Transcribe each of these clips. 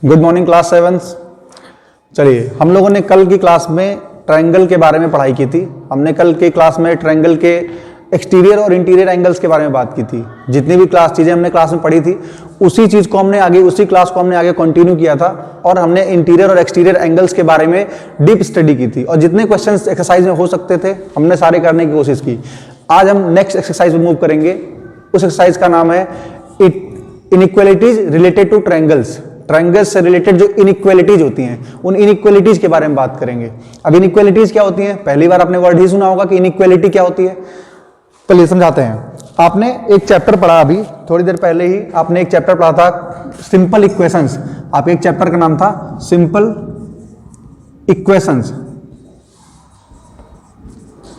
Good morning class 7। चलिए, हम लोगों ने कल की क्लास में ट्रायंगल के बारे में पढ़ाई की थी। हमने कल की क्लास में ट्रायंगल के एक्सटीरियर और इंटीरियर एंगल्स के बारे में बात की थी। जितनी भी चीज़ें हमने क्लास में पढ़ी थी उसी क्लास को हमने आगे कंटिन्यू किया था और हमने इंटीरियर और एक्सटीरियर एंगल्स के बारे में डीप स्टडी की थी और जितने क्वेश्चंस एक्सरसाइज में हो सकते थे हमने सारे करने की कोशिश की। आज हम नेक्स्ट एक्सरसाइज में मूव करेंगे। उस एक्सरसाइज का नाम है inequalities related two triangles. Triangles से रिलेटेड जो इनइक्वालिटीज होती हैं उन इनइक्वालिटीज के बारे में बात करेंगे। अब इनइक्वालिटीज क्या होती हैं? पहली बार आपने वर्ड ही सुना होगा कि इनइक्वालिटी क्या होती है। चलिए समझाते हैं। आपने एक चैप्टर पढ़ा, अभी थोड़ी देर पहले ही आपने एक चैप्टर पढ़ा था सिंपल इक्वेशंस। आपके एक चैप्टर का नाम था simple equations.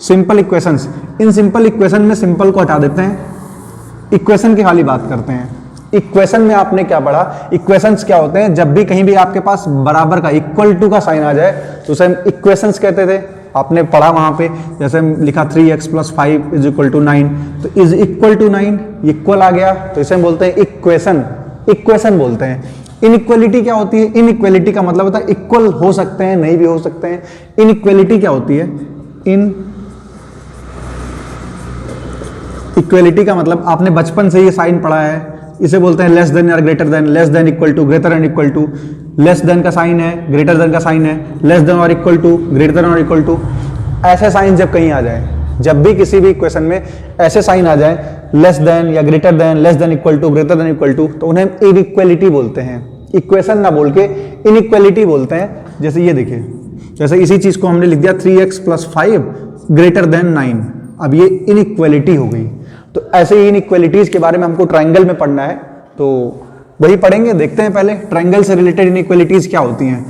Simple equations. In simple equation में सिंपल को हटा देते हैं, इक्वेशन की खाली बात करते हैं। इक्वेशन में आपने क्या पढ़ा? इक्वेशंस क्या होते हैं? जब भी कहीं भी आपके पास बराबर का इक्वल टू का साइन आ जाए तो उसे हम इक्वेशंस कहते थे। आपने पढ़ा वहां पे, जैसे लिखा 3x + 5 = 9, तो इज इक्वल टू 9 इक्वल आ गया तो इसे हम बोलते हैं इक्वेशन। इक्वेशन बोलते हैं। इनइक्वालिटी क्या होती है? इनइक्वालिटी का मतलब होता है इक्वल हो सकते हैं, नहीं भी हो सकते हैं। इनइक्वालिटी क्या होती है? इक्वालिटी का मतलब आपने बचपन से ये साइन पढ़ा है, इसे बोलते हैं लेस देन या greater than. Less than equal to, greater than equal to. Less than का साइन है, ग्रेटर देन का साइन है, लेस देन और इक्वल टू, ग्रेटर देन और इक्वल टू। ऐसे साइन जब कहीं आ जाए, जब भी किसी भी इक्वेशन में ऐसे साइन आ जाए लेस देन या greater than, less than equal to, greater than equal to, तो उन्हें इनइक्वालिटी बोलते हैं। इक्वेशन ना बोल के इनइक्वालिटी बोलते हैं। जैसे ये देखिए, जैसे इसी चीज को हमने लिख दिया 3x + 5 > 9। अब ये इनइक्वालिटी हो गई। तो ऐसे ही इनइक्वालिटीज के बारे में हमको ट्रायंगल में पढ़ना है, तो वही पढ़ेंगे। देखते हैं पहले ट्रायंगल से रिलेटेड इनइक्वालिटीज क्या होती हैं।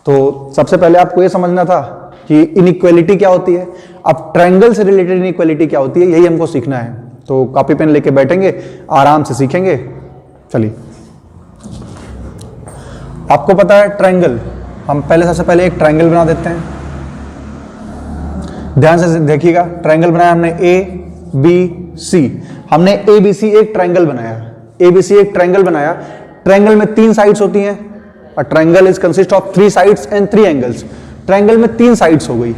तो सबसे पहले आपको ये समझना था कि इनइक्वालिटी क्या होती है। अब ट्रायंगल से रिलेटेड इनइक्वालिटी क्या होती है, यही हमको सीखना है। तो कॉपी पेन लेके बैठेंगे, आराम से सीखेंगे। चलिए, आपको पता है ट्रायंगल, हम सबसे पहले एक ट्रायंगल बना देते हैं। ध्यान से देखिएगा, ट्रायंगल बनाया हमने ABC। हमने ABC एक ट्रायंगल बनाया। ABC एक ट्रायंगल बनाया। ट्रायंगल में 3 साइड्स होती हैं। अ triangle is consist of 3 sides and 3 angles. Triangle में 3 साइड्स हो गई।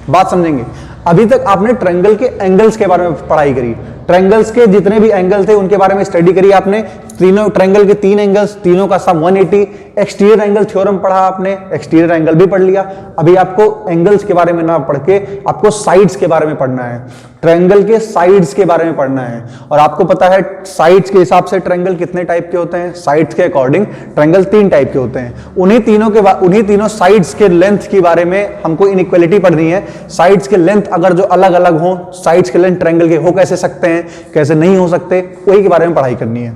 बात समझेंगे। अभी तक आपने ट्रायंगल के एंगल्स के बारे में पढ़ाई करी। ट्रायंगल्स के जितने भी एंगल थे उनके बारे में स्टडी करी आपने। तीनों ट्रायंगल के 3 एंगल्स, तीनों का सम 180। एक्सटीरियर एंगल थ्योरम पढ़ा आपने, एक्सटीरियर एंगल भी पढ़ लिया। अभी आपको एंगल्स के बारे में ना पढ़ के आपको साइड्स के बारे में पढ़ना है। ट्रायंगल के साइड्स के बारे में पढ़ना है। और आपको पता है साइड्स के हिसाब से ट्रायंगल कितने टाइप के होते हैं? साइड्स के अकॉर्डिंग ट्रायंगल 3 टाइप के होते हैं। उन्हीं तीनों साइड्स के लेंथ के बारे में हमको इनइक्वालिटी पढ़नी है। साइड्स के लेंथ अगर जो अलग अलग हो, साइड्स के लेंथ ट्रायंगल के हो कैसे सकते हैं, कैसे नहीं हो सकते, वही के बारे में पढ़ाई करनी है।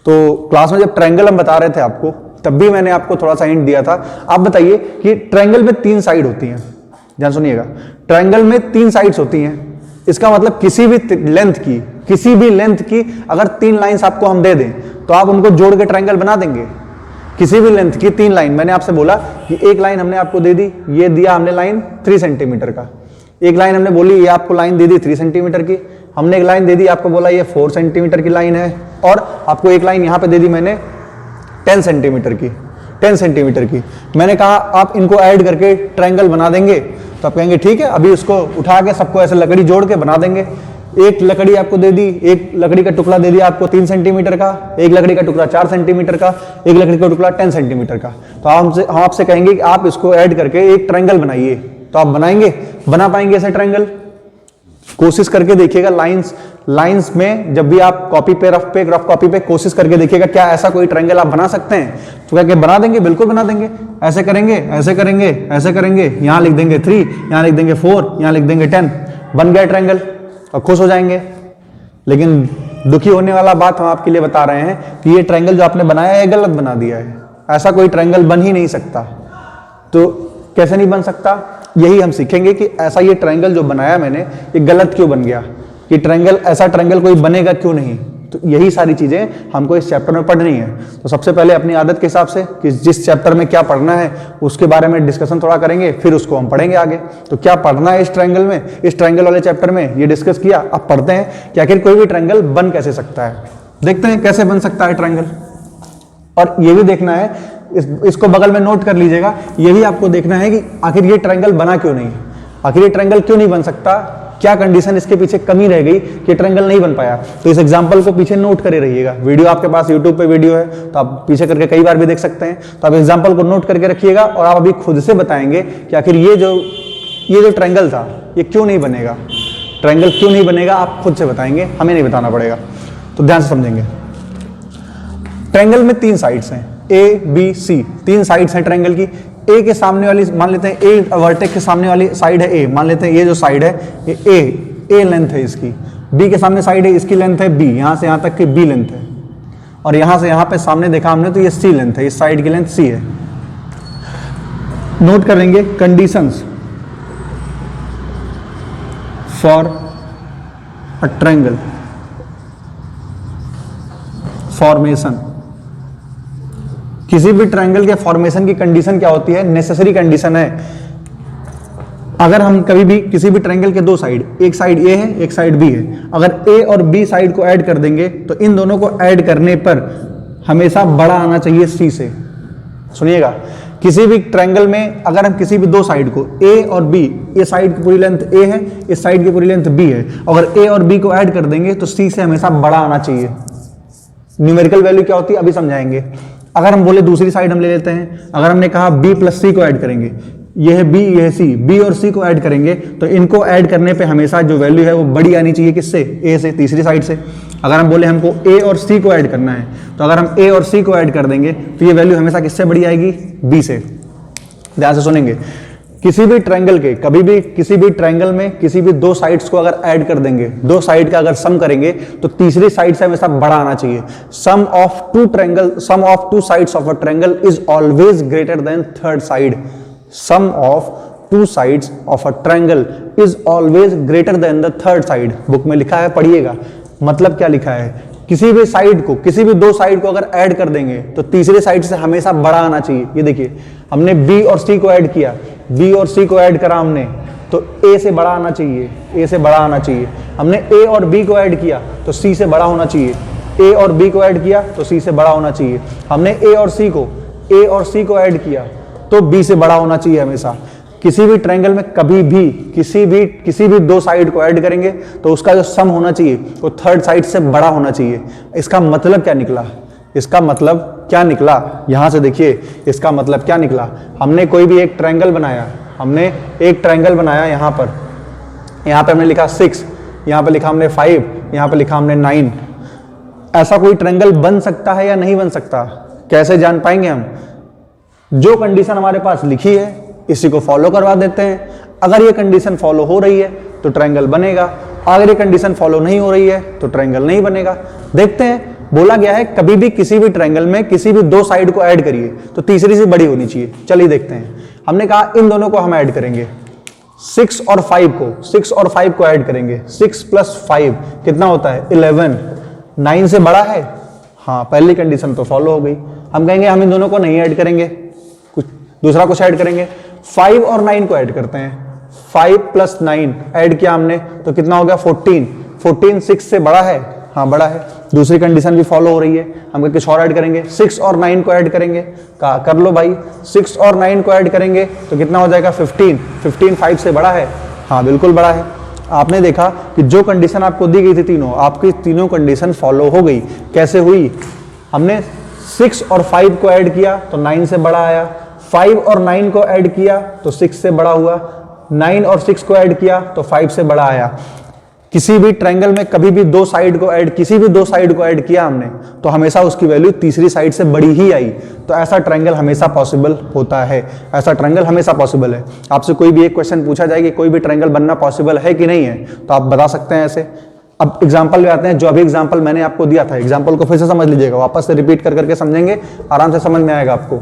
तो क्लास में जब ट्रायंगल हम बता रहे थे आपको, तब भी मैंने आपको थोड़ा सा हिंट दिया था। आप बताइए कि ट्रायंगल में 3 साइड होती हैं। ध्यान सुनिएगा, ट्रायंगल में 3 साइड्स होती हैं। इसका मतलब किसी भी लेंथ की अगर 3 लाइंस आपको हम दे दें तो आप उनको जोड़ के ट्रायंगल बना देंगे। किसी भी लेंथ की 3 लाइन, मैंने आपसे बोला कि एक लाइन हमने आपको दे दी, ये दिया हमने लाइन 3 सेंटीमीटर का। एक लाइन हमने बोली, ये आपको लाइन दे दी 3 सेंटीमीटर की। हमने एक लाइन दे दी, आपको बोला ये 4 सेंटीमीटर की लाइन है। और आपको एक लाइन यहां पे दे दी मैंने 10 सेंटीमीटर की। 10 सेंटीमीटर की मैंने कहा आप इनको ऐड करके ट्रायंगल बना देंगे। तो आप कहेंगे ठीक है, अभी उसको उठा के सबको ऐसे लकड़ी जोड़ के बना देंगे। एक लकड़ी आपको दे दी, एक लकड़ी का टुकड़ा दे दिया आपको 3 सेंटीमीटर का, एक लकड़ी का टुकड़ा 4 सेंटीमीटर का, एक लकड़ी का टुकड़ा 10 सेंटीमीटर का। तो हम आपसे कहेंगे कि आप इसको ऐड करके एक ट्रायंगल बनाइए। तो आप बना पाएंगे ऐसे ट्रायंगल? कोशिश करके देखिएगा। लाइंस में जब भी आप कॉपी पे, रफ कॉपी पे कोशिश करके देखिएगा क्या ऐसा कोई ट्रायंगल आप बना सकते हैं। तो क्या बना देंगे? बिल्कुल बना देंगे। ऐसे करेंगे, ऐसे करेंगे, ऐसे करेंगे, यहां लिख देंगे 3, यहां लिख देंगे 4, यहां लिख देंगे 10, बन गया ट्रायंगल और खुश हो जाएंगे। लेकिन दुखी होने वाला बात हम आपके लिए बता रहे हैं कि ये ट्रायंगल जो आपने बनाया है गलत बना दिया है। ऐसा कोई ट्रायंगल बन ही नहीं सकता। तो कैसे नहीं बन सकता, यही हम सीखेंगे कि ऐसा ये ट्रायंगल जो बनाया मैंने ये गलत क्यों बन गया, ये ट्रायंगल, ऐसा ट्रायंगल कोई बनेगा क्यों नहीं। तो यही सारी चीजें हमको इस चैप्टर में पढ़नी है। तो सबसे पहले अपनी आदत के हिसाब से कि जिस चैप्टर में क्या पढ़ना है उसके बारे में डिस्कशन थोड़ा करेंगे, फिर उसको हम पढ़ेंगे आगे। तो क्या पढ़ना है इस ट्रायंगल में, इस ट्रायंगल वाले चैप्टर में ये डिस्कस किया। अब पढ़ते हैं कि आखिर कोई भी ट्रायंगल बन कैसे सकता है। देखते हैं कैसे बन सकता है ट्रायंगल। और ये भी देखना है, इसको बगल में नोट कर लीजिएगा, ये भी आपको देखना है कि आखिर ये ट्रायंगल बना क्यों नहीं, आखिर ये ट्रायंगल क्यों नहीं बन सकता, क्या कंडीशन इसके पीछे कमी रह गई कि ट्रायंगल नहीं बन पाया। तो इस एग्जांपल को पीछे नोट करे रहिएगा। वीडियो आपके पास यूट्यूब पे वीडियो है तो आप पीछे करके कई बार भी देख सकते हैं। तो आप एग्जांपल को नोट करके रखिएगा और आप अभी खुद से बताएंगे कि आखिर ये जो ट्रायंगल था ये क्यों नहीं बनेगा, ट्रायंगल क्यों नहीं बनेगा, आप खुद से बताएंगे, हमें नहीं बताना पड़ेगा। तो ध्यान से समझेंगे। ट्रायंगल में 3 साइड्स हैं, ए बी सी, 3 साइड्स हैं ट्रायंगल की। ए के सामने वाली मान लेते हैं, ए वर्टेक्स के सामने वाली साइड है ए, मान लेते हैं ये जो साइड है ये ए लेंथ है इसकी। बी के सामने साइड है, इसकी लेंथ है बी, यहां से यहां तक की बी लेंथ है। और यहां से यहां पे सामने देखा हमने तो ये सी लेंथ है, इस साइड की लेंथ सी है। नोट करेंगे conditions for a triangle formation. किसी भी ट्रायंगल के फॉर्मेशन की कंडीशन क्या होती है, नेसेसरी कंडीशन है। अगर हम कभी भी किसी भी ट्रायंगल के 2 साइड, एक साइड ए है एक साइड बी है, अगर ए और बी साइड को ऐड कर देंगे तो इन दोनों को ऐड करने पर हमेशा बड़ा आना चाहिए सी से। सुनिएगा, किसी भी ट्रायंगल में अगर हम किसी भी 2 साइड को ए और बी, ये साइड की पूरी लेंथ ए है, इस साइड की पूरी लेंथ बी है, अगर ए और बी को ऐड कर देंगे तो सी से हमेशा बड़ा आना चाहिए। न्यूमेरिकल वैल्यू क्या होती है अभी समझाएंगे। अगर हम बोले दूसरी साइड हम ले लेते हैं, अगर हमने कहा b प्लस सी को ऐड करेंगे, यह है b यह है c, b और c को ऐड करेंगे तो इनको ऐड करने पे हमेशा जो वैल्यू है वो बड़ी आनी चाहिए, किससे, a से, तीसरी साइड से। अगर हम बोले हमको a और c को ऐड करना है तो अगर हम a और c को ऐड कर देंगे तो ये वैल्यू हमेशा किससे बड़ी आएगी, b से। ध्यान से सुनेंगे, किसी भी ट्रायंगल के कभी भी किसी भी ट्रायंगल में किसी भी 2 साइड्स को अगर ऐड कर देंगे, 2 साइड का अगर सम करेंगे तो तीसरी साइड से हमेशा बड़ा आना चाहिए। Sum of 2 sides of a triangle is always greater than third side. Sum of 2 sides of a triangle is always greater than the third side. Book में लिखा है, पढ़िएगा। मतलब क्या लिखा है, किसी भी साइड को, किसी भी 2 साइड को अगर ऐड कर देंगे तो तीसरी साइड से हमेशा बड़ा आना चाहिए। ये देखिए, हमने b और c को ऐड किया, b और c को ऐड करा हमने तो a से बड़ा आना चाहिए, a से बड़ा आना चाहिए। हमने a और b को ऐड किया तो c से बड़ा होना चाहिए, a और b को ऐड किया तो c से बड़ा होना चाहिए। हमने a और c को ऐड किया तो b से बड़ा होना चाहिए हमेशा। किसी भी ट्रायंगल में कभी भी किसी भी 2 साइड को ऐड करेंगे तो उसका जो सम होना चाहिए वो थर्ड साइड से बड़ा होना चाहिए। इसका मतलब क्या निकला, इसका मतलब क्या निकला, यहां से देखिए, इसका मतलब क्या निकला। हमने कोई भी एक ट्रायंगल बनाया, हमने एक ट्रायंगल बनाया, यहां पे हमने लिखा 6, यहां पे लिखा हमने 5, यहां पे लिखा हमने 9। ऐसा कोई ट्रायंगल बन सकता है या नहीं बन सकता, कैसे जान पाएंगे हम? जो कंडीशन हमारे पास लिखी है इसी को फॉलो करवा देते हैं। अगर ये कंडीशन फॉलो हो रही है तो ट्रायंगल बनेगा, अगर ये कंडीशन फॉलो नहीं हो रही है तो ट्रायंगल नहीं बनेगा। देखते हैं, बोला गया है कभी भी किसी भी ट्रायंगल में किसी भी 2 साइड को ऐड करिए तो तीसरी से बड़ी होनी चाहिए। चलिए देखते हैं। हमने कहा इन दोनों को हम ऐड करेंगे, 6 और 5 को ऐड करेंगे। 6 प्लस 5 कितना होता है, 11। 9 से बड़ा है, हाँ, पहली कंडीशन तो फॉलो हो गई। हम कहेंगे हम इन दोनों को नहीं ऐड करेंगे, दूसरा कुछ ऐड करेंगे। 5 और 9 को ऐड करते हैं, 5 प्लस 9 ऐड किया हमने तो कितना हो गया, 14। 14 6 से बड़ा है, हाँ बड़ा है। दूसरी कंडीशन भी फॉलो हो रही है, हम कुछ और ऐड करेंगे, 6 और 9 को ऐड करेंगे। कर लो भाई, 6 और 9 को ऐड करेंगे तो कितना हो जाएगा, 15। 15 5 से बड़ा है, हाँ बिल्कुल बड़ा है। आपने देखा कि जो कंडीशन आपको दी गई थी तीनों, आपकी तीनों कंडीशन फॉलो हो गई। कैसे हुई, हमने 6 और 5 को ऐड किया तो 9 से बड़ा आया, 5 और 9 को ऐड किया तो 6 से बड़ा हुआ, 9 और 6 को ऐड किया तो 5 से बड़ा आया। किसी भी ट्रायंगल में कभी भी 2 साइड को ऐड किया हमने तो हमेशा उसकी वैल्यू तीसरी साइड से बड़ी ही आई। तो ऐसा ट्रायंगल हमेशा पॉसिबल होता है, ऐसा ट्रायंगल हमेशा पॉसिबल है। आपसे कोई भी एक क्वेश्चन पूछा जाए कि कोई भी ट्रायंगल बनना पॉसिबल है कि नहीं है तो आप बता सकते हैं ऐसे। अब एग्जाम्पल में आते हैं। जो अभी एग्जाम्पल मैंने आपको दिया था, एग्जाम्पल को फिर से समझ लीजिएगा, वापस से रिपीट कर करके समझेंगे, आराम से समझ में आएगा आपको।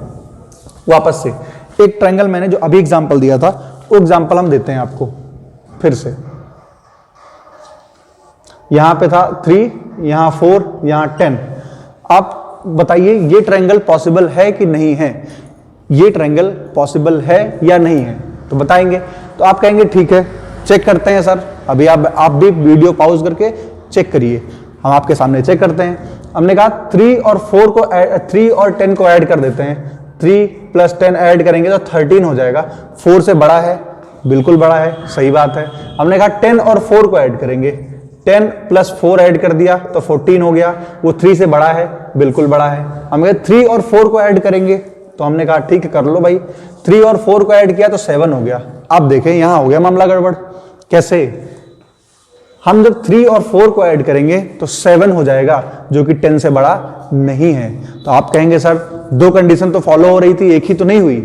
वापस से एक ट्रायंगल मैंने जो अभी एग्जाम्पल दिया था वो एग्जाम्पल हम देते हैं आपको फिर से। यहां पे था 3, यहां 4, यहां 10। आप बताइए ये ट्रायंगल पॉसिबल है कि नहीं है, ये ट्रायंगल पॉसिबल है या नहीं है, तो बताएंगे। तो आप कहेंगे ठीक है, चेक करते हैं सर। अभी आप भी वीडियो पॉज करके चेक करिए, हम आपके सामने चेक करते हैं। हमने कहा 3 और 10 को ऐड कर देते हैं, 3 + 10 ऐड करेंगे तो 13 हो जाएगा। 4 से बड़ा है, बिल्कुल बड़ा है, सही बात है। हमने कहा 10 और 4 को ऐड करेंगे, 10 + 4 ऐड कर दिया तो 14 हो गया, वो 3 से बड़ा है, बिल्कुल बड़ा है। हमने 3 और 4 को ऐड करेंगे तो हमने कहा ठीक है कर लो भाई, 3 और 4 को ऐड किया तो 7 हो गया। अब देखें यहां हो गया मामला गड़बड़। कैसे? हम जब 3 और 4 को ऐड करेंगे तो 7 हो जाएगा, जो कि 10 से बड़ा नहीं है। तो आप कहेंगे सर 2 कंडीशन तो फॉलो हो रही थी, एक ही तो नहीं हुई।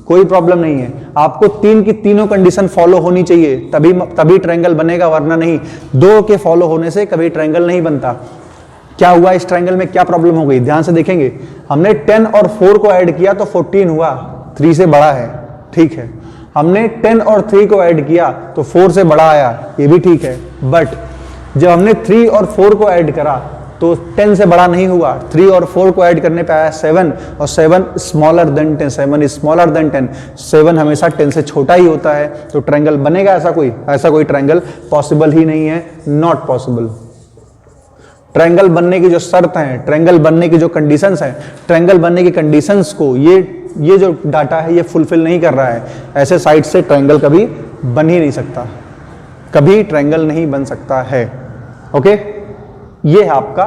कोई प्रॉब्लम नहीं है, आपको 3 की तीनों कंडीशन फॉलो होनी चाहिए, तभी ट्रायंगल बनेगा, वरना नहीं। 2 के फॉलो होने से कभी ट्रायंगल नहीं बनता। क्या हुआ इस ट्रायंगल में, क्या प्रॉब्लम हो गई, ध्यान से देखेंगे। हमने 10 और 4 को ऐड किया तो 14 हुआ, 3 से बड़ा है, ठीक है। हमने 10 और 3 को ऐड किया तो 4 से बड़ा आया, ये भी ठीक है। बट जब हमने 3 और 4 को ऐड करा तो 10 से बड़ा नहीं हुआ, 3 और 4 को ऐड करने पे आया 7, और 7 smaller than 10, 7 is smaller than 10, 7 हमेशा 10 से छोटा ही होता है। तो ट्रायंगल बनेगा ऐसा कोई ट्रायंगल पॉसिबल ही नहीं है, नॉट पॉसिबल। ट्रायंगल बनने की जो शर्त है, ट्रायंगल बनने की जो कंडीशंस हैं, ट्रायंगल बनने की कंडीशंस को ये जो डाटा है ये फुलफिल नहीं कर रहा है, ऐसे साइड से ट्रायंगल कभी बन ही नहीं सकता, कभी ट्रायंगल नहीं बन सकता है। ओके, ये है आपका,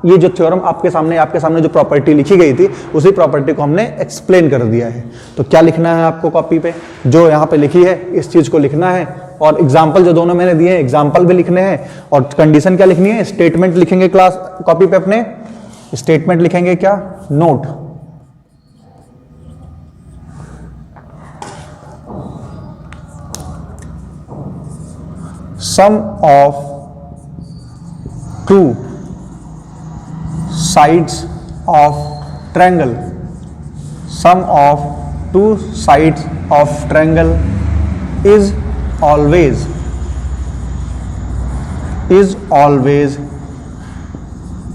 ये जो थ्योरम आपके सामने जो प्रॉपर्टी लिखी गई थी, उसी प्रॉपर्टी को हमने एक्सप्लेन कर दिया है। तो क्या लिखना है आपको कॉपी पे, जो यहाँ पे लिखी है इस चीज को लिखना है, और एग्जाम्पल जो दोनों मैंने दिए हैं एग्जाम्पल भी लिखने हैं, और कंडीशन क्या लिखनी है, स्टेटमेंट लिखेंगे क्लास कॉपी पे अपने, स्टेटमेंट लिखेंगे क्या, note. Sum of 2 sides of triangle, sum of 2 sides of triangle is always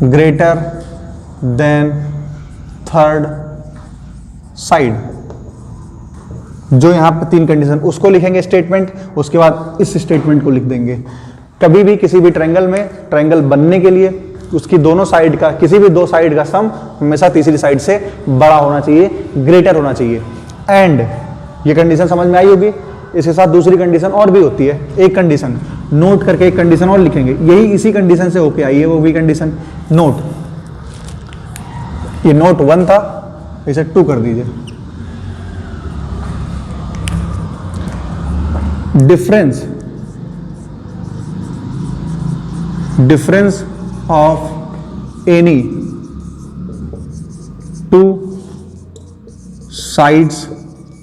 greater than third side। जो यहाँ पे 3 कंडीशन, उसको लिखेंगे स्टेटमेंट, उसके बाद इस स्टेटमेंट को लिख देंगे। कभी भी किसी भी ट्रायंगल में, ट्रायंगल बनने के लिए उसकी दोनों साइड का, किसी भी 2 साइड का सम हमेशा तीसरी साइड से बड़ा होना चाहिए, ग्रेटर होना चाहिए। एंड ये कंडीशन समझ में आई होगी। इसके साथ दूसरी कंडीशन और भी होती है, एक कंडीशन नोट करके एक कंडीशन और लिखेंगे, यही इसी कंडीशन से होके आई है वो भी कंडीशन नोट। ये नोट 1 था, इसे 2 कर दीजिए। Difference of any 2 sides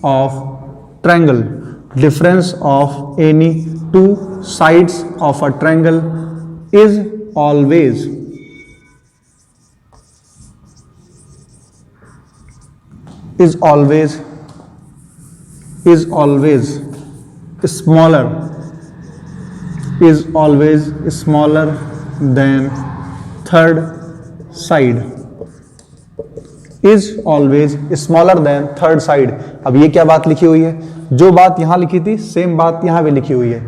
of triangle, difference of any 2 sides of a triangle is always smaller than third side, is always smaller than third side। अब ये क्या बात लिखी हुई है, जो बात यहां लिखी थी सेम बात यहां भी लिखी हुई है।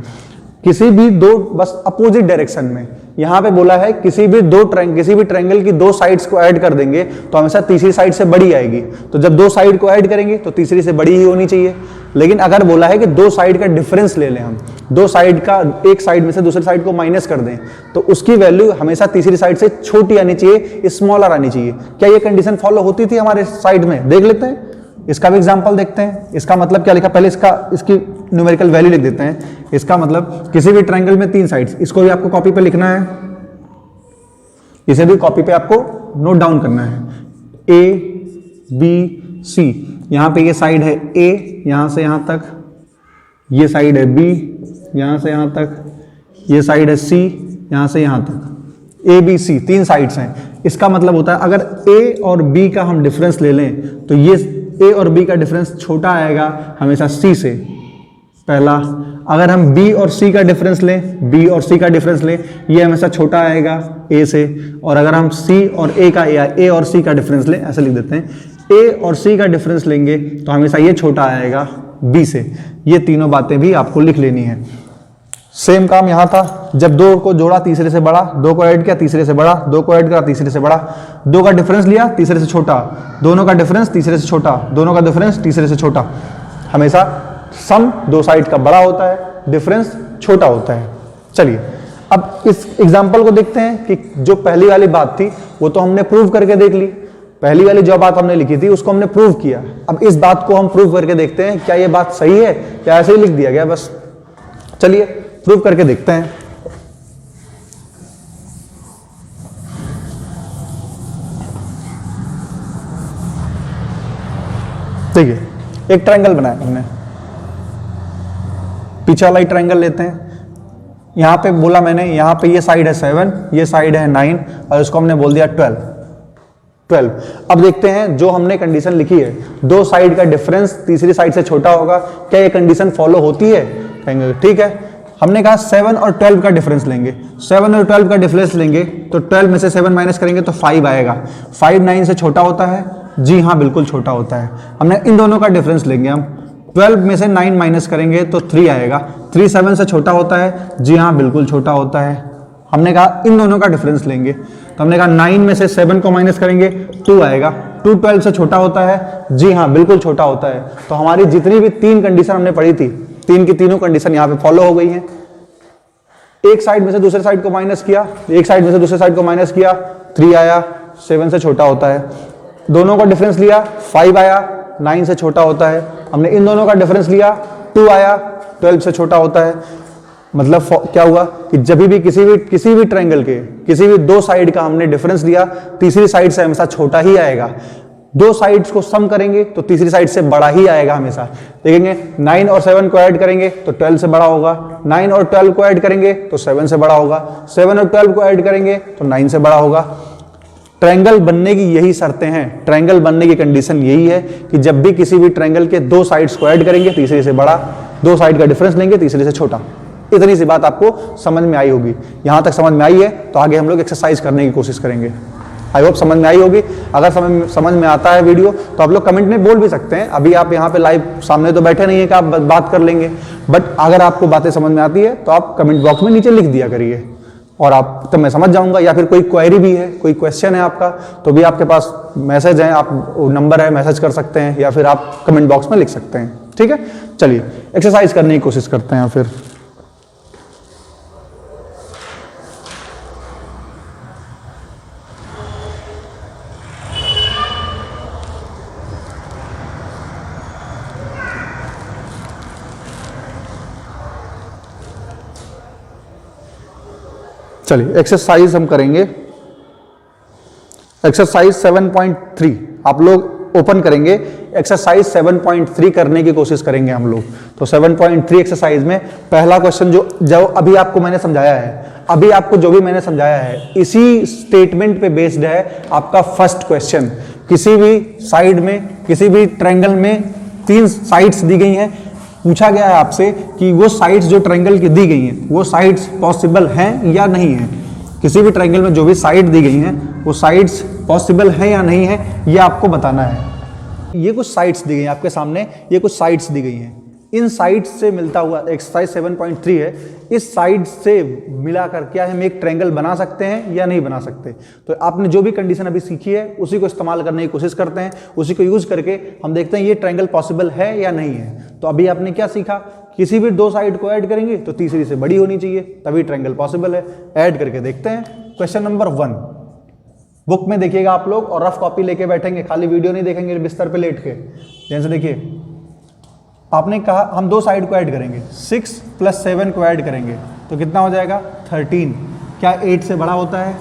किसी भी 2 बस अपोजिट डायरेक्शन में, यहां पे बोला है किसी भी ट्रायंगल की 2 साइड्स को ऐड कर देंगे तो हमेशा तीसरी साइड से बड़ी आएगी। तो जब 2 साइड को ऐड करेंगे तो तीसरी से बड़ी ही होनी चाहिए। लेकिन अगर बोला है कि 2 साइड का डिफरेंस ले लें, हम 2 साइड का, एक साइड में से दूसरी साइड को माइनस कर दें, तो उसकी वैल्यू हमेशा तीसरी साइड से छोटी आनी चाहिए, स्मॉलर आनी चाहिए। क्या ये कंडीशन फॉलो होती थी हमारे साइड में, देख लेते हैं। इसका भी एग्जांपल देखते हैं। इसका मतलब क्या लिखा, पहले इसकी न्यूमेरिकल वैल्यू लिख देते हैं। इसका मतलब किसी भी ट्रायंगल में 3 साइड्स, इसको भी आपको कॉपी पे लिखना है, इसे भी कॉपी पे आपको नोट डाउन करना है। ABC, यहां पे ये साइड है A, यहां से यहां तक, ये साइड है B, यहां से यहां तक, ये साइड है C, यहां से यहां तक। ABC 3 साइड्स हैं। इसका मतलब होता है अगर A और B का हम डिफरेंस ले लें तो ये A और B का डिफरेंस छोटा आएगा हमेशा C से, पहला। अगर हम B और C का डिफरेंस लें, B और C का डिफरेंस लें, ये हमेशा छोटा आएगा A से। और अगर हम C और A और C का डिफरेंस लें, ऐसे लिख देते हैं, A और C का डिफरेंस लेंगे तो हमेशा ये छोटा आएगा B से। ये तीनों बातें भी आपको लिख लेनी है। सेम काम यहां था, जब दो को जोड़ा तीसरे से बड़ा, दो को ऐड किया तीसरे से बड़ा, दो को ऐड करा तीसरे से बड़ा, दो का डिफरेंस लिया तीसरे से छोटा, दोनों का डिफरेंस तीसरे से छोटा, दोनों का डिफरेंस तीसरे से छोटा। हमेशा सम दो साइड का बड़ा होता है, डिफरेंस छोटा होता है। चलिए अब इस एग्जांपल को देखते हैं कि जो पहली वाली बात थी वो तो हमने प्रूव करके देख ली, पहली वाली जो बात हमने लिखी थी उसको हमने प्रूव किया। अब इस बात को हम प्रूव करके देखते हैं क्या ये बात सही है, क्या ऐसे ही लिख दिया गया बस। चलिए प्रूव करके देखते हैं। देखिए एक ट्रायंगल बनाया हमने, पीछे वाला ही ट्रायंगल लेते हैं। यहां पे बोला मैंने, यहां पे ये साइड है 7, ये साइड है 9 और इसको हमने बोल दिया 12। अब देखते हैं जो हमने कंडीशन लिखी है, दो साइड का डिफरेंस तीसरी साइड से छोटा होगा, क्या ये कंडीशन फॉलो होती है? कहेंगे ठीक है। हमने कहा 7 और 12 का डिफरेंस लेंगे, 7 और 12 का डिफरेंस लेंगे तो 12 में से 7 माइनस करेंगे तो 5 आएगा। 5 9 से छोटा होता है? जी हाँ बिल्कुल छोटा होता है। हमने इन दोनों का डिफरेंस लेंगे, हम 12 में से 9 माइनस करेंगे तो 3 आएगा। 3 7 से छोटा होता है? जी हाँ बिल्कुल छोटा होता है। हमने कहा इन दोनों का डिफरेंस लेंगे तो हमने कहा 9 में से 7 को माइनस करेंगे 2 आएगा। 2 12 से छोटा होता है? जी हाँ बिल्कुल छोटा होता है। तो हमारी जितनी भी 3 कंडीशन हमने पढ़ी थी, 3 की तीनों कंडीशन यहाँ पे फॉलो हो गई हैं। एक साइड में से दूसरे साइड को माइनस किया, एक साइड में से दूसरे साइड को माइनस किया, 3 आया, 7 से छोटा होता है। दोनों का डिफरेंस लिया, 5 आया, 9 से छोटा होता है। हमने इन दोनों का डिफरेंस लिया, 2 आया, 12 से छोटा होता है। मतलब क्या हुआ कि जब भी किसी भी ट्रायंगल के किसी भी दो साइड का हमने डिफरेंस लिया, तीसरी साइड से हमेशा छोटा ही आएगा। दो साइड्स को सम करेंगे तो तीसरी साइड से बड़ा ही आएगा हमेशा। देखेंगे 9 और 7 को ऐड करेंगे तो 12 से बड़ा होगा, 9 और 12 को ऐड करेंगे तो 7 से बड़ा होगा, 7 और 12 को ऐड करेंगे तो 9 से बड़ा होगा। ट्रायंगल बनने की यही शर्तें हैं, ट्रायंगल बनने की कंडीशन यही है कि जब भी किसी भी ट्रायंगल के दो साइड्स को ऐड करेंगे तीसरे से बड़ा, दो साइड का डिफरेंस लेंगे तीसरे से छोटा। इतनी सी बात आपको समझ में आई होगी। यहां तक समझ में आई है तो आगे हम लोग एक्सरसाइज करने की कोशिश करेंगे। आई होप समझ में आई होगी। अगर समझ में आता है वीडियो तो आप लोग कमेंट में बोल भी सकते हैं। अभी आप यहाँ पे लाइव सामने तो बैठे नहीं है कि आप बात कर लेंगे, बट अगर आपको बातें समझ में आती है तो आप कमेंट बॉक्स में नीचे लिख दिया करिए और आप तो मैं समझ जाऊंगा। या फिर कोई क्वेरी भी है, कोई क्वेश्चन है आपका, तो भी आपके पास मैसेज है, आप नंबर है, मैसेज कर सकते हैं या फिर आप कमेंट बॉक्स में लिख सकते हैं। ठीक है, चलिए एक्सरसाइज करने की कोशिश करते हैं। फिर चलिए एक्सरसाइज हम करेंगे, एक्सरसाइज 7.3 आप लोग ओपन करेंगे। एक्सरसाइज 7.3 करने की कोशिश करेंगे हम लोग। तो 7.3 एक्सरसाइज में पहला क्वेश्चन जो अभी आपको मैंने समझाया है, अभी आपको जो भी मैंने समझाया है इसी स्टेटमेंट पे बेस्ड है आपका फर्स्ट क्वेश्चन। किसी भी साइड में, किसी भी ट्रायंगल में 3 साइड्स दी गई हैं, पूछा गया है आपसे कि वो साइड्स जो ट्रायंगल की दी गई हैं वो साइड्स पॉसिबल हैं या नहीं है। किसी भी ट्रायंगल में जो भी साइड दी गई हैं वो साइड्स पॉसिबल हैं या नहीं है, ये आपको बताना है। ये कुछ साइड्स दी गई हैं आपके सामने, ये कुछ साइड्स दी गई हैं। इन साइड्स से मिलता हुआ एक्सरसाइज 7.3 है, इस साइड से मिलाकर क्या हम एक ट्रायंगल बना सकते हैं या नहीं बना सकते। तो आपने जो भी कंडीशन अभी सीखी है उसी को इस्तेमाल करने की कोशिश करते हैं, उसी को यूज करके हम देखते हैं ये ट्रायंगल पॉसिबल है या नहीं है। तो अभी आपने क्या सीखा, किसी भी दो साइड को ऐड करेंगे तो तीसरी से बड़ी होनी चाहिए तभी ट्रायंगल पॉसिबल है। ऐड करके देखते हैं। क्वेश्चन नंबर 1 बुक में देखिएगा आप लोग और रफ कॉपी लेके बैठेंगे, खाली वीडियो नहीं देखेंगे बिस्तर पे लेट के। ध्यान से देखिए, आपने कहा हम दो साइड को ऐड करेंगे, 6 + 7 को ऐड करेंगे तो कितना हो जाएगा 13। क्या 8 से बड़ा होता है?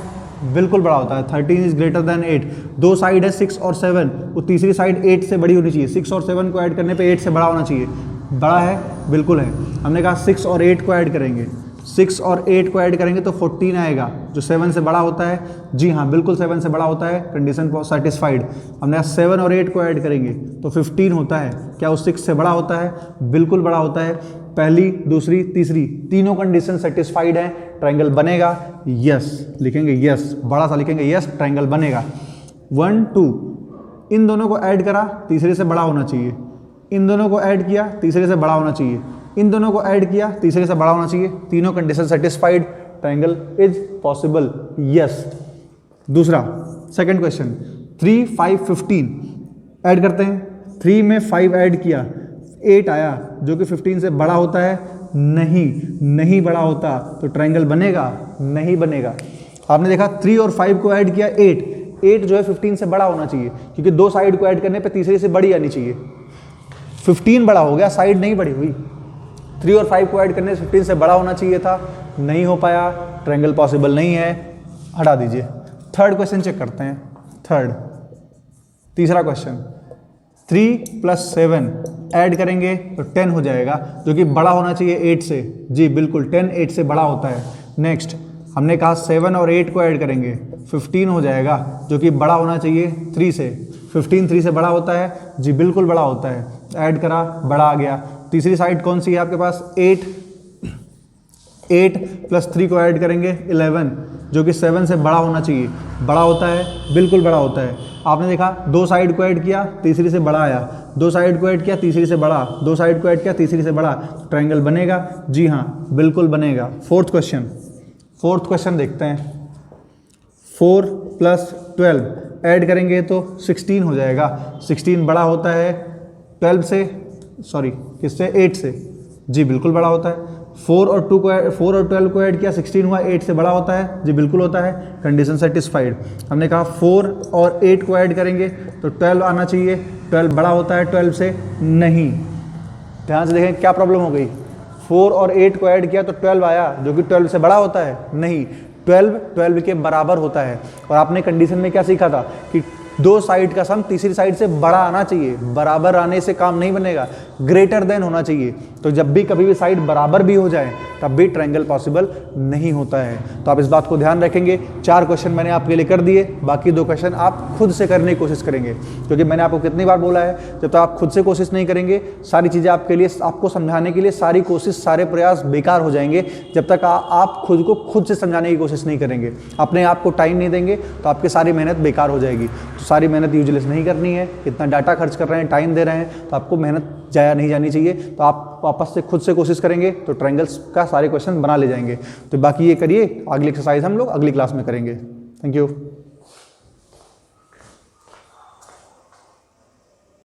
बिल्कुल बड़ा होता है। 13 इज ग्रेटर देन 8। दो साइड है 6 और 7, वो तीसरी साइड 8 से बड़ी होनी चाहिए। 6 और 7 को ऐड करने पे 8 से बड़ा होना चाहिए। बड़ा है? बिल्कुल है। हमने कहा 6 और 8 को ऐड करेंगे, 6 और 8 को ऐड करेंगे तो 14 आएगा जो 7 से बड़ा होता है। जी हाँ बिल्कुल 7 से बड़ा होता है, कंडीशन सेटिस्फाइड। हमने 7 और 8 को ऐड करेंगे तो 15 होता है। क्या वो 6 से बड़ा होता है? बिल्कुल बड़ा होता है। पहली, दूसरी, तीसरी तीनों कंडीशन सेटिस्फाइड है, ट्रायंगल बनेगा। यस लिखेंगे, यस बड़ा सा लिखेंगे, यस ट्रायंगल बनेगा। 1 2 इन दोनों को ऐड करा, तीसरे से बड़ा होना चाहिए। इन दोनों को ऐड किया, तीसरे से बड़ा होना चाहिए। इन दोनों को ऐड किया, तीसरे से बड़ा होना चाहिए, तीनों condition satisfied, triangle is possible, yes. दूसरा सेकंड क्वेश्चन, 3, 5, 15 ऐड करते हैं, 3 में 5 ऐड किया, 8 आया जो कि 15 से बड़ा होता है, नहीं बड़ा होता, तो ट्रायंगल बनेगा, नहीं बनेगा। आपने देखा 3 और 5 को ऐड किया, 8 जो है 15 से बड़ा होना चाहिए, क्योंकि दो साइड को ऐड करने पे तीसरे से बड़ी आनी चाहिए। 15 बड़ा हो गया, साइड नहीं बड़ी हुई। 3 और 5 को ऐड करने से 15 से बड़ा होना चाहिए था, नहीं हो पाया, ट्रायंगल पॉसिबल नहीं है, हटा दीजिए। थर्ड क्वेश्चन चेक करते हैं। तीसरा क्वेश्चन, 3 + 7 ऐड करेंगे तो 10 हो जाएगा, जो कि बड़ा होना चाहिए 8 से। जी बिल्कुल, 10 8 से बड़ा होता है। नेक्स्ट हमने कहा 7 और 8 को ऐड करेंगे, 15 हो जाएगा, जो कि बड़ा होना चाहिए 3 से। 15 3 से बड़ा होता है, जी बिल्कुल बड़ा होता है। ऐड करा, बड़ा आ गया। तीसरी साइड कौन सी है आपके पास, 8 + 3 को ऐड करेंगे 11, जो कि 7 से बड़ा होना चाहिए, बड़ा होता है, बिल्कुल बड़ा होता है। आपने देखा दो साइड को ऐड किया, तीसरी से बड़ा आया, दो साइड को ऐड किया, तीसरी से बड़ा, दो साइड को ऐड किया, तीसरी से बड़ा, ट्रायंगल बनेगा, जी हाँ बिल्कुल बनेगा। फोर्थ क्वेश्चन देखते हैं। 4 + 12 ऐड करेंगे तो 16 हो जाएगा, 16 बड़ा होता है 12 से, सॉरी किससे, 8 से, जी बिल्कुल बड़ा होता है। 4 और 12 को ऐड किया, 16 हुआ, 8 से बड़ा होता है, जी बिल्कुल होता है, कंडीशन सेटिस्फाइड। हमने कहा 4 और 8 को ऐड करेंगे तो 12 आना चाहिए, 12 बड़ा होता है 12 से, नहीं। ध्यान से देखें क्या प्रॉब्लम हो गई, 4 और 8 को ऐड किया तो 12 आया, जो कि 12 से बड़ा होता है, नहीं, 12 के बराबर होता है। और आपने कंडीशन में क्या सीखा था कि दो साइड का सम तीसरी साइड से बड़ा आना चाहिए, बराबर आने से काम नहीं बनेगा, ग्रेटर देन होना चाहिए। तो जब भी कभी भी साइड बराबर भी हो जाए तब भी ट्रायंगल पॉसिबल नहीं होता है। तो आप इस बात को ध्यान रखेंगे। 4 क्वेश्चन मैंने आपके लिए कर दिए, बाकी 2 क्वेश्चन आप खुद से करने की कोशिश करेंगे, क्योंकि मैंने आपको कितनी बार बोला है, जब तक आप खुद से कोशिश नहीं करेंगे, सारी चीज़ें आपके लिए, आपको समझाने के लिए सारी कोशिश, सारे प्रयास बेकार हो जाएंगे। जब तक आप खुद को खुद से समझाने की कोशिश नहीं करेंगे, अपने आप को टाइम नहीं देंगे, तो आपकी सारी मेहनत बेकार हो जाएगी। तो सारी मेहनत यूजलेस नहीं करनी है, इतना डाटा खर्च कर रहे हैं, टाइम दे रहे हैं, तो आपको मेहनत जाया नहीं जानी चाहिए। तो आप वापस से खुद से कोशिश करेंगे तो ट्रायंगल्स का सारे क्वेश्चन बना ले जाएंगे। तो बाकी ये करिए, अगली एक्सरसाइज हम लोग अगली क्लास में करेंगे। Thank you.